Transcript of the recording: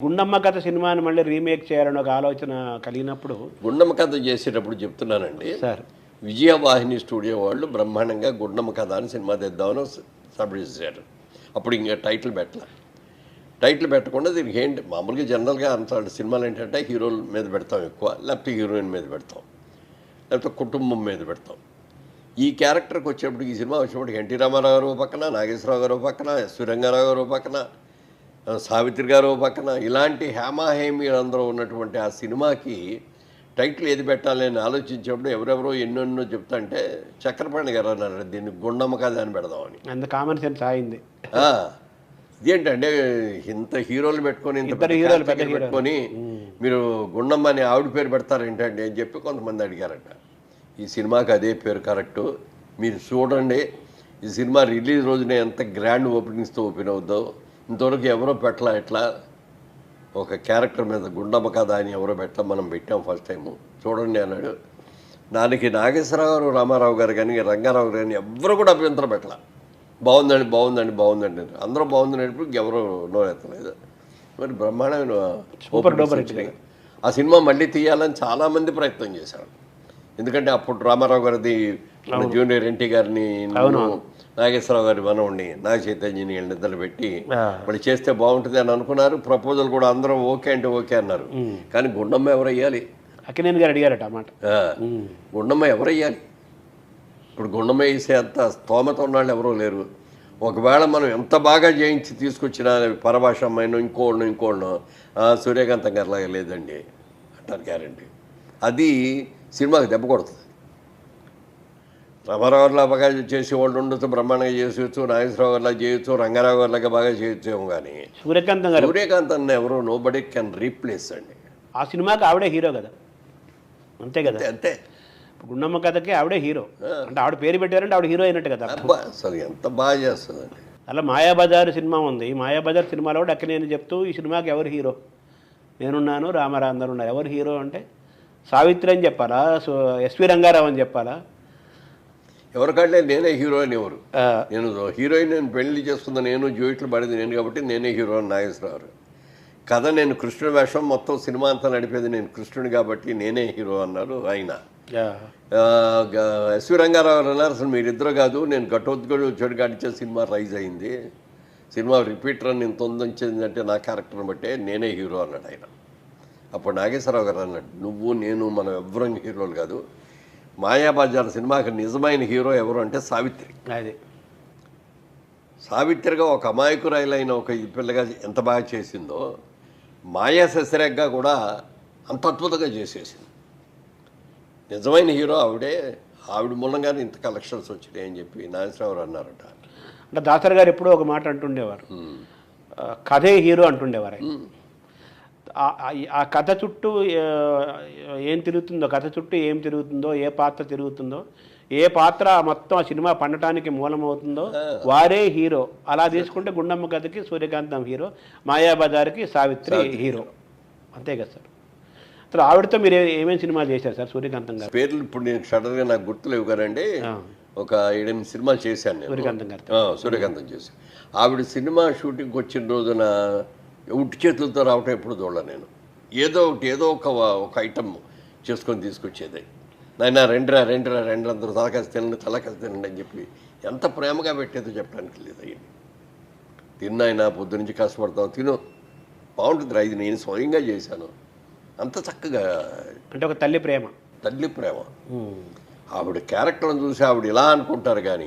గుండమ్మ కథ సినిమాని మళ్ళీ రీమేక్ చేయాలని ఒక ఆలోచన కలిగినప్పుడు గుండమ్మ కథ చేసేటప్పుడు చెప్తున్నానండి సార్ విజయవాహిని స్టూడియో వాళ్ళు బ్రహ్మాండంగా గుండమ్మ కథ అని సినిమా తెద్దామని సబ్మిట్ చేశారు. అప్పుడు ఇంకా టైటిల్ పెట్టకుండా దీనికి ఏంటి మామూలుగా జనరల్గా అంత సినిమాలు ఏంటంటే హీరోల మీద పెడతాం ఎక్కువ, లేకపోతే హీరోయిన్ మీద పెడతాం, లేకపోతే కుటుంబం మీద పెడతాం. ఈ క్యారెక్టర్కి వచ్చేప్పటికి ఈ సినిమా వచ్చేప్పటికి ఎన్టీ రామారావు గారు పక్కన, నాగేశ్వరరావు గారు పక్కన, ఎస్వి రంగారావు గారు పక్కన, సావిత్రి గారు పక్కన, ఇలాంటి హేమాహేమీలందరూ ఉన్నటువంటి ఆ సినిమాకి టైటిల్ ఏది పెట్టాలి అని ఆలోచించినప్పుడు ఎవరెవరో ఎన్నెన్నో చెప్తాంటే చక్రపాణి గారు అన్నారు దీన్ని గుండమ్మ కథ అని పెడదామని. అంత కామన్ సెన్స్ అయింది. ఇదేంటంటే ఇంత హీరోలు పెట్టుకొని ఇంత హీరోలు పెట్టుకొని మీరు గుండమ్మ అని ఆవిడ పేరు పెడతారేంటండి అని చెప్పి కొంతమంది అడిగారట. ఈ సినిమాకి అదే పేరు కరెక్టు, మీరు చూడండి ఈ సినిమా రిలీజ్ రోజునే ఎంత గ్రాండ్ ఓపెనింగ్స్తో ఓపెన్ అవుద్దో, ఇంతవరకు ఎవరో పెట్టలా, ఎట్లా ఒక క్యారెక్టర్ మీద గుండమ్మ కథ అని ఎవరో పెట్టలా, మనం పెట్టాం ఫస్ట్ టైము చూడండి అన్నాడు. దానికి నాగేశ్వరరావు గారు, రామారావు గారు కానీ, రంగారావు గారు కానీ ఎవరు కూడా అభ్యంతరం పెట్టలా. బాగుందండి అందరూ బాగుందనేటప్పుడు ఎవరు నోరెత్తలేదు. మరి బ్రహ్మాండమైన ఆ సినిమా మళ్ళీ తీయాలని చాలామంది ప్రయత్నం చేశారు. ఎందుకంటే అప్పుడు రామారావు గారిది జూనియర్ ఎన్టీ గారిని, నాగేశ్వరరావు గారి మనవుడిని నాగ చైతన్యని నిద్రలు పెట్టి మళ్ళీ చేస్తే బాగుంటుంది అని అనుకున్నారు. ప్రపోజల్ కూడా అందరూ ఓకే అంటే ఓకే అన్నారు. కానీ గుండమ్మ ఎవరు అయ్యాలి? అక్కినేని గారు అడిగారట అన్నమాట. గుండమ్మ ఎవరు అయ్యాలి? ఇప్పుడు గుండమ్మ వేసే అంత స్తోమత ఉన్నాళ్ళు ఎవరూ లేరు. ఒకవేళ మనం ఎంత బాగా చేయించి తీసుకొచ్చినా పరభాష అమ్మాయినో ఇంకోళ్ళనో సూర్యకాంతం గారిలాగా లేదండి అంటారు గ్యారంటీ. అది సినిమాకి దెబ్బ కొడుతుంది. రామారావులా బాగా చేసేవాళ్ళు ఉండొచ్చు, బ్రహ్మాండంగా చేసేయచ్చు, నాగేశ్వరరావు గారిలా చేయొచ్చు, రంగారావు గారిలాగా బాగా చేయొచ్చేమో కానీ సూర్యకాంత్ ఎవరో నో బడీ కెన్ రీప్లేస్ అండి. ఆ సినిమాకి ఆవిడే హీరో కదా, అంతే కదా. అంతే గుండమ్మ కథకి ఆవిడే హీరో అంటే ఆవిడ పేరు పెట్టారంటే ఆవిడ హీరో అయినట్టు కదా. అసలు ఎంత బాగా చేస్తుందండి. అలా మాయాబజార్ సినిమా ఉంది. మాయాబజార్ సినిమాలో కూడా అక్కినేని చెప్తూ ఈ సినిమాకి ఎవరు హీరో, నేనున్నాను, రామారావు అందరూ ఉన్నారు, ఎవరు హీరో అంటే సావిత్రి అని చెప్పాలా, ఎస్వి రంగారావు అని చెప్పాలా, ఎవరికంటే నేనే హీరో అని ఎవరు, నేను హీరోయిన్ నేను పెళ్లి చేసుకున్న నేను, జ్యూయిట్లు పడింది నేను కాబట్టి నేనే హీరో అని నాగేశ్వరరావు. కథ నేను కృష్ణుడి వేషం మొత్తం సినిమా అంతా నడిపేది నేను కృష్ణుడి కాబట్టి నేనే హీరో అన్నారు ఆయన. ఎస్వి రంగారావు అన్నారు అసలు మీరిద్దరు కాదు, నేను ఘటోద్గడు చెడు గాడిచే సినిమా రైజ్ అయింది, సినిమా రిపీటర్ అని ఇంత ఉందంటే నా క్యారెక్టర్ని బట్టే నేనే హీరో అన్నాడు ఆయన. అప్పుడు నాగేశ్వరరావు గారు అన్నాడు నువ్వు నేను మనం ఎవ్వరం హీరోలు కాదు, మాయాబజార్ సినిమాకి నిజమైన హీరో ఎవరు అంటే సావిత్రి. అది సావిత్రిగా ఒక అమాయకురాయిలైన ఒక పిల్లగా ఎంత బాగా చేసిందో మాయా శశిరేఖగా కూడా అంత అద్భుతంగా చేసేసింది. నిజమైన హీరో ఆవిడే, ఆవిడ మూలంగానే ఇంత కలెక్షన్స్ వచ్చినాయి అని చెప్పి నాగేశ్వరరావు అన్నారట. అంటే దాసరి గారు ఎప్పుడూ ఒక మాట అంటుండేవారు, కథే హీరో అంటుండేవారు. ఆ కథ చుట్టూ ఏం తిరుగుతుందో, ఏ పాత్ర తిరుగుతుందో, ఏ పాత్ర మొత్తం ఆ సినిమా పండటానికి మూలమవుతుందో వారే హీరో. అలా తీసుకుంటే గుండమ్మ కథకి సూర్యకాంతం హీరో, మాయాబజార్కి సావిత్రి హీరో, అంతే కదా సార్. అసలు ఆవిడతో మీరు ఏమేమి సినిమాలు చేశారు సార్ సూర్యకాంతం గారు? పేర్లు ఇప్పుడు నేను సడన్గా నాకు గుర్తులేవు కదండి. ఒక 7-8 సినిమాలు చేశాను నేను సూర్యకాంతం చేశాను. ఆవిడ సినిమా షూటింగ్కి వచ్చిన రోజున ఉట్టి చేతులతో రావటం ఎప్పుడు చూడలే నేను. ఏదో ఒక ఐటమ్ చేసుకొని తీసుకొచ్చేది. నాయన రెండ్రా అందరూ తలకాసి తినండి అని చెప్పి ఎంత ప్రేమగా పెట్టేదో చెప్పడానికి లేదు. అయ్యింది తిన్నాయినా పొద్దు నుంచి కష్టపడతాం, తిను బాగుంటుంది, ఇది నేను స్వయంగా చేశాను, అంత చక్కగా. అంటే ఒక తల్లి ప్రేమ. ఆవిడ క్యారెక్టర్ని చూసి ఆవిడ ఇలా అనుకుంటారు కానీ